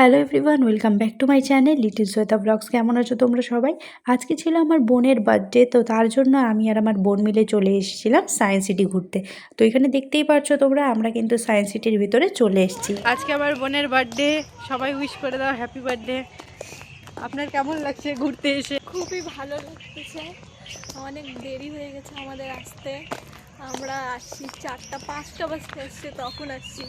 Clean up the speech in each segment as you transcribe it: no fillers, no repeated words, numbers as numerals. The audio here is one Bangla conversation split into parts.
Hello everyone, welcome back to my channel little Shweta blogs. কেমন আছো তোমরা সবাই? আজকে ছিল আমার বোনের বার্থডে, তো তার জন্য আমি আর আমার বোন মিলে চলে এসেছিলাম সায়েন্স সিটি ঘুরতে। তো এখানে দেখতেই পাচ্ছ তোমরা, আমরা কিন্তু সায়েন্স সিটির ভিতরে চলে এসেছি। আজকে আমার বোনের বার্থডে, সবাই উইশ করে দাও হ্যাপি বার্থডে। আপনার কেমন লাগছে ঘুরতে এসে? খুবই ভালো লাগতেছে। অনেক দেরি হয়ে গেছে আমাদের আসতে। আমরা আসছি 4টা-5টা বাজতে আসছে, তখন আসছি।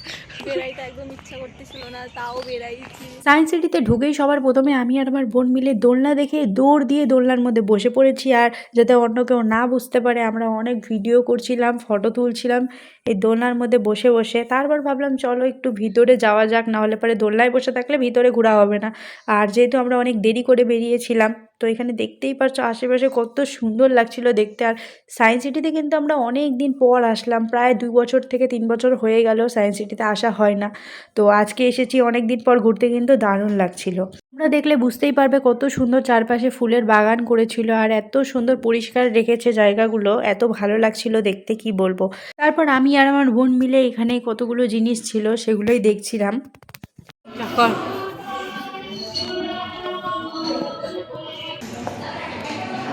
বেড়াইতে একদম ইচ্ছা করতেছিল না, তাও বেড়াইছি। সায়েন্স সিটিতে ঢুকেই সবার প্রথমে আমি আর আমার বোন মিলে দোলনা দেখে দৌড় দিয়ে দোলনার মধ্যে বসে পড়েছি। আর যাতে অন্য কেউ না বুঝতে পারে, আমরা অনেক ভিডিও করছিলাম, ফটো তুলছিলাম এই দোলনার মধ্যে বসে বসে। তারপর ভাবলাম চলো একটু ভিতরে যাওয়া যাক, না হলে পরে দোলনায় বসে থাকলে ভিতরে ঘোরা হবে না। আর যেহেতু আমরা অনেক দেরি করে বেরিয়েছিলাম, তো এখানে দেখতেই পাচ্ছ আশেপাশে কত সুন্দর লাগছিল দেখতে। আর সায়েন্স সিটিতে কিন্তু আমরা অনেক দিন পর আসলাম, প্রায় 2 বছর থেকে 3 বছর হয়ে গেল সায়েন্স সিটিতে আসা হয় না। তো আজকে এসেছি অনেক দিন পর ঘুরতে, কিন্তু দারুণ লাগছিল। তোমরা দেখলে বুঝতেই পারবে কত সুন্দর চারপাশে ফুলের বাগান করেছিল, আর এত সুন্দর পরিষ্কার রেখেছে জায়গাগুলো, এত ভালো লাগছিল দেখতে, কি বলবো। তারপর আমি আর আমার বোন মিলে এখানে কতগুলো জিনিস ছিল সেগুলোই দেখছিলাম।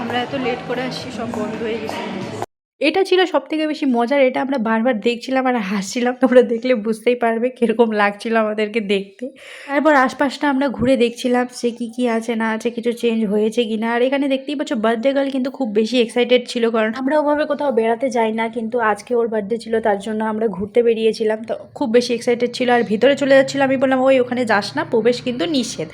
আমরা এত লেট করে আসছি, সব বন্ধ হয়ে গেছে। এটা ছিল সবথেকে বেশি মজার, এটা আমরা বারবার দেখছিলাম আর হাসছিলাম। তোমরা দেখলে বুঝতেই পারবে কীরকম লাগছিল আমাদেরকে দেখতে। তারপর আশপাশটা আমরা ঘুরে দেখছিলাম সে কী আছে না আছে, কিছু চেঞ্জ হয়েছে কি না। আর এখানে দেখতেই পাচ্ছ বার্থডে গার্ল কিন্তু খুব বেশি এক্সাইটেড ছিল, কারণ আমরা ওভাবে কোথাও বেড়াতে যাই না, কিন্তু আজকে ওর বার্থডে ছিল, তার জন্য আমরা ঘুরতে বেরিয়েছিলাম। তো খুব বেশি এক্সাইটেড ছিল আর ভিতরে চলে যাচ্ছিলাম। আমি বললাম ওই ওখানে যাস না, প্রবেশ কিন্তু নিষেধ।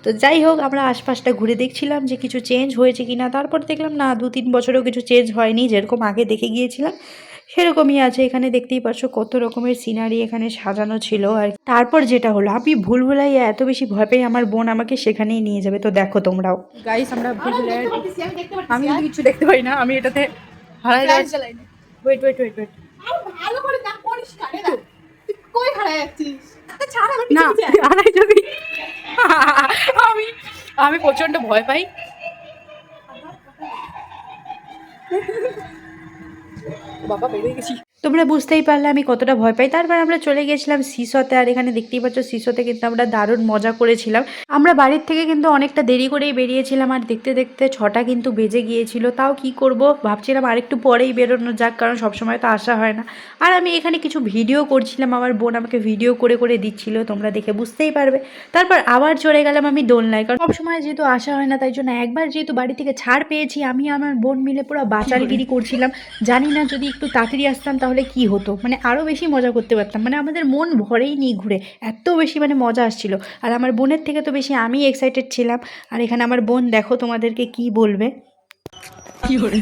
তো যাই হোক, আমরা আশপাশটা ঘুরে দেখছিলাম যে কিছু চেঞ্জ হয়েছে কি না। তারপর দেখলাম না, 2-3 বছরেও কিছু চেঞ্জ হয়নি, যেরকম আগে দেখে গিয়েছিলাম সেরকমই আছে। এখানে দেখতেই পাচ্ছ কত রকমের সিনারি এখানে সাজানো ছিল। আর তারপর যেটা হলো, আমি ভুলভুলাইয়া এত বেশি ভয় পাই, আমার বোন আমাকে সেখানেই নিয়ে যাবে। তো দেখো তোমরাও গাইস, আমরা ভুলভুলাইয়া, আমি কিন্তু কিছু দেখতে পাই না, আমি এটাতে হারাই যাচ্ছি। ওয়েট ওয়েট ওয়েট ওয়েট, ভালো করে না করিস কানে না, তুই কই হারায় যাচ্ছিস? ছাড়, আমি না হারাই যাবি। আমি আমি প্রচন্ড ভয় পাই। বাবা বেরিয়ে গেছি। তোমরা বুঝতেই পারলে আমি কতটা ভয় পাই। তারপর আমরা চলে গেছিলাম সিসোতে। আর এখানে দেখতেই পাচ্ছ সিসোতে কিন্তু আমরা দারুণ মজা করেছিলাম। আমরা বাড়ির থেকে কিন্তু অনেকটা দেরি করেই বেরিয়েছিলাম, আর দেখতে দেখতে 6টা কিন্তু বেজে গিয়েছিল। তাও কি করব, ভাবছিলাম আরেকটু পরেই বেরোনো যাক, কারণ সবসময় তো আসা হয় না। আর আমি এখানে কিছু ভিডিও করছিলাম, আমার বোন আমাকে ভিডিও করে করে দিচ্ছিল, তোমরা দেখে বুঝতেই পারবে। তারপর আবার চলে গেলাম আমি দোলনায়, কারণ সবসময় যেহেতু আসা হয় না, তাই জন্য একবার যেহেতু বাড়ি থেকে ছাড় পেয়েছি, আমি আমার বোন মিলে পুরো বাচালগিরি করছিলাম। জানি না যদি একটু তাড়াতাড়ি আসতাম তাহলে কি হতো, মানে আরও বেশি মজা করতে পারতাম। মানে আমাদের মন ভরেই নি ঘুরে, এত বেশি মানে মজা আসছিল। আর আমার বোনের থেকে তো বেশি আমি এক্সাইটেড ছিলাম। আর এখানে আমার বোন দেখো তোমাদেরকে কি বলবে। কি বলে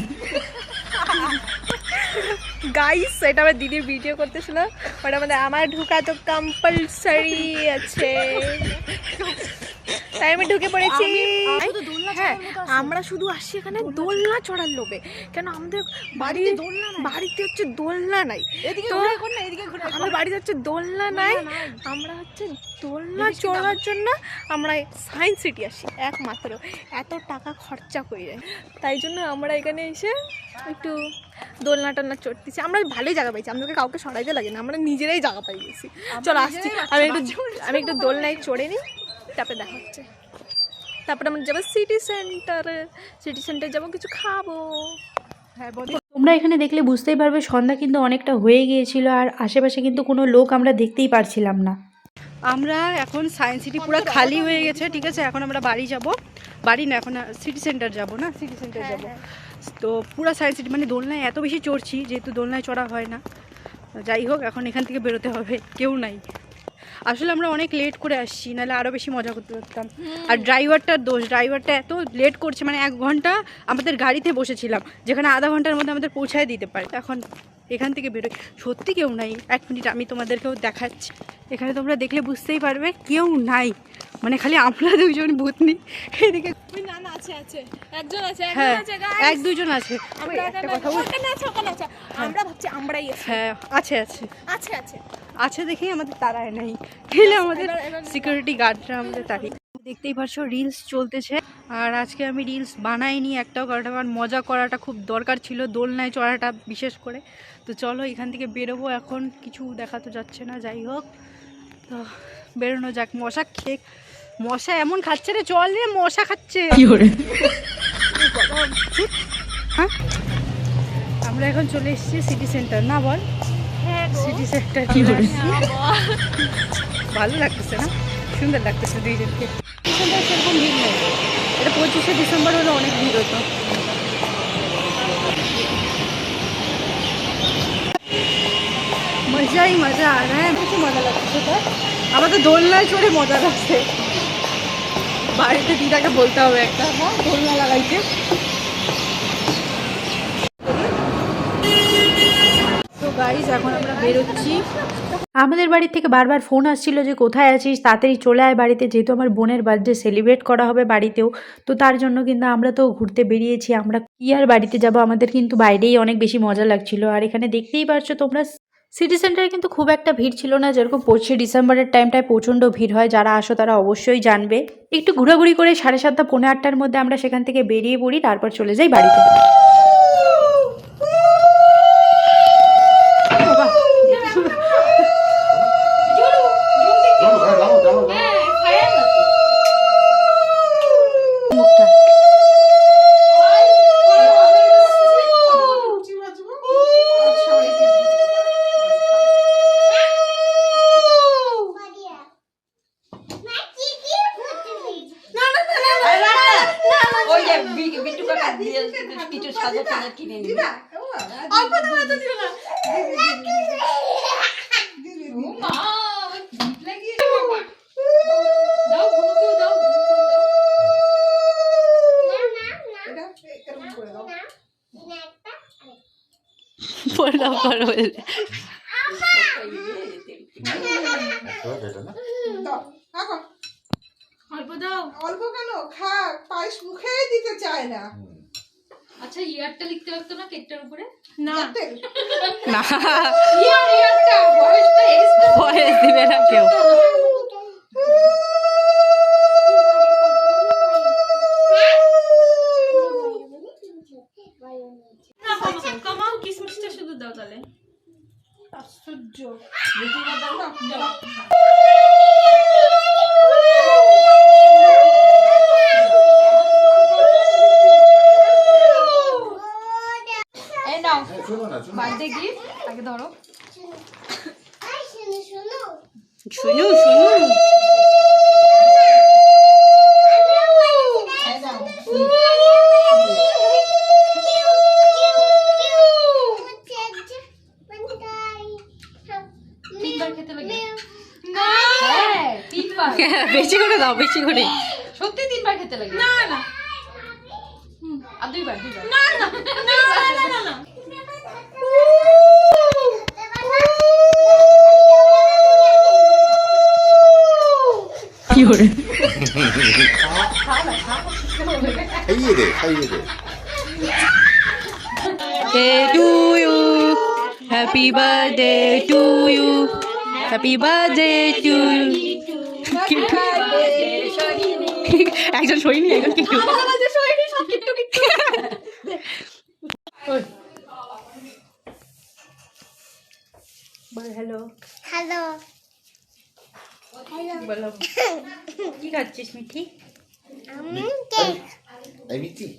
গাইস, এটা আমার দিদির ভিডিও করতেছিল, বাট আমার ঢোকা তো কম্পালসারি আছে, তাই আমি ঢুকে পড়েছি। হ্যাঁ, আমরা শুধু আসছি এখানে দোলনা চড়ার লোভে। কেন আমাদের বাড়িতে হচ্ছে দোলনা নাই, তো আমার বাড়িতে হচ্ছে দোলনা নাই, আমরা হচ্ছে দোলনা চড়ার জন্য আমরা সায়েন্স সিটি আসি একমাত্র। এত টাকা খরচা করে যায়, তাই জন্য আমরা এখানে এসে একটু দোলনা টোলনা চড়তেছি। আমরা ভালোই জায়গা পাইছি, আমাদেরকে কাউকে সরাইতে লাগে না, আমরা নিজেরাই জায়গা পাই গেছি। চলো আসছি, আমি একটু দোলনায় চড়ে নিই, তারপরে দেখা হচ্ছে। তারপরে আমরা যাবো সিটি সেন্টারে যাবো, কিছু খাবো। হ্যাঁ, তোমরা এখানে দেখলে বুঝতেই পারবে সন্ধ্যা কিন্তু অনেকটা হয়ে গিয়েছিল, আর আশেপাশে কিন্তু কোনো লোক আমরা দেখতেই পারছিলাম না। আমরা এখন সায়েন্স সিটি পুরো খালি হয়ে গেছে, ঠিক আছে। এখন আমরা বাড়ি যাব, বাড়ি না, এখন সিটি সেন্টার যাব, না সিটি সেন্টার যাব। তো পুরো সায়েন্স সিটি মানে দোলনায় এত বেশি চড়ছি, যেহেতু দোলনায় চড়া হয় না। যাই হোক, এখন এখান থেকে বেরোতে হবে, কেউ নাই। আসলে আমরা অনেক লেট করে আসছি, নাহলে আরও বেশি মজা করতে পারতাম। আর ড্রাইভারটার দোষ, ড্রাইভারটা এত লেট করছে, মানে 1 ঘন্টা আমাদের গাড়িতে বসেছিলাম, যেখানে আধা ঘন্টার মধ্যে আমাদের পৌঁছায় দিতে পারে। এখন এখান থেকে বেরোই, সত্যি কেউ নাই। 1 মিনিট, আমি তোমাদেরকেও দেখাচ্ছি। এখানে তোমরা দেখলে বুঝতেই পারবে কেউ নাই, মানে খালি আমরা 2জন ভূতনি। এদিকে না আছে একজন আছে, হ্যাঁ 1-2জন আছে। আমরা ভাবছি আমরাই আছি। হ্যাঁ আছে আছে আছে আছে আছে দেখেই আমাদের তাড়ায় নাই, খেলে আমাদের সিকিউরিটি গার্ডরা আমাদের তাড়ি। দেখতেই পাচ্ছ রিলস চলতেছে, আর আজকে আমি রিলস বানাইনি একটাও, কারণ আমার মজা করাটা খুব দরকার ছিল, দোলনায় চড়াটা বিশেষ করে। তো চলো এখান থেকে বেরোবো, এখন কিছু দেখা তো যাচ্ছে না। যাই হোক, তো বেরোনো যাক। মশা এমন খাচ্ছে রে, চল রে, মশা খাচ্ছে। হ্যাঁ, আমরা এখন চলে এসেছি সিটি সেন্টার, না বল? সিটি সেন্টার ভালো লাগতেছে না? সুন্দর লাগতেছে দুইজনকে। সেন্টার সেরকম ভিড় নেই, এটা 25শে ডিসেম্বর হলে অনেক ভিড় হতো। মজাই মজা আ রা হ্যাঁ, বেশি মজা লাগছে। তো আমাদের দোলনায় চড়ে মজা লাগছে। বাড়িতে দিদাকে বলতে হবে একটা, হ্যাঁ, দোলনা লাগাইতে। তো গাইস, এখন আমরা বেরোচ্ছি। আমাদের বাড়ি থেকে বারবার ফোন আসছিল যে কোথায় আছিস, তাড়াতাড়ি চলে আয় বাড়িতে, যেহেতু আমার বোনের বার্থডে সেলিব্রেট করা হবে বাড়িতেও। তো তার জন্য কিন্তু আমরা তো ঘুরতে বেরিয়েছি। আমরা কি আর বাড়িতে যাব, আমাদের কিন্তু বাইরেই অনেক বেশি মজা লাগছিল। আর এখানে দেখতেই পারছো তোমরা, সিটি সেন্টারে কিন্তু খুব একটা ভিড় ছিল না, যেরকম 25শে ডিসেম্বরের টাইমটায় প্রচণ্ড ভিড় হয়। যারা আসো তারা অবশ্যই জানবে। একটু ঘোরাঘুরি করে 7:30 পৌনে 8টার মধ্যে আমরা সেখান থেকে বেরিয়ে পড়ি, তারপর চলে যাই বাড়িতে। কিছু সাজা টাজা কিনে নিবি। অল্প দাও। অল্প কেন, খা, পায়েস মুখেই দিতে চায় না। আচ্ছা, ইয়ারটা লিখতে পারতো না কেকটার উপরে? না না, ইয়ারটা বয়সটা বয়স দিবে না কেউ। কমাও, কিসমিসটা শুধু দাও তাহলে। আশ্চর্য। এই নাও বার্থডে গিফট, আগে ধরো। শুনু শুনু, তিনবার খেতে লাগে। হ্যাঁ, তিনবার। বেশি করে দাও, বেশি করে। সত্যি তিনবার খেতে লাগে? না না আর দুইবার। না না না না না। কি করে খাইয়ে দে। to you, happy birthday to you, happy birthday to you. একজন সইনি, একজন কিন্তু হ্যালো হ্যালো বলো, কি খাচ্ছিস মিঠি? আমি কেক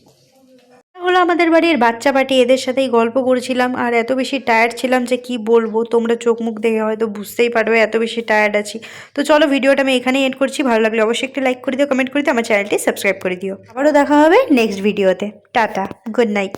হলো আমাদের বাড়ির বাচ্চা পার্টি, এদের সাথেই গল্প করছিলাম। আর এত বেশি টায়ার্ড ছিলাম যে কি বলবো, তোমরা চোখ মুখ দেখে হয়তো বুঝতেই পারবে এত বেশি টায়ার্ড আছি। তো চলো, ভিডিওটা আমি এখানেই এন্ড করছি। ভালো লাগলে অবশ্যই একটা লাইক করে দিও, কমেন্ট করে দিও, আমার চ্যানেলটি সাবস্ক্রাইব করে দিও। আবারও দেখা হবে নেক্সট ভিডিওতে। Tata, good night.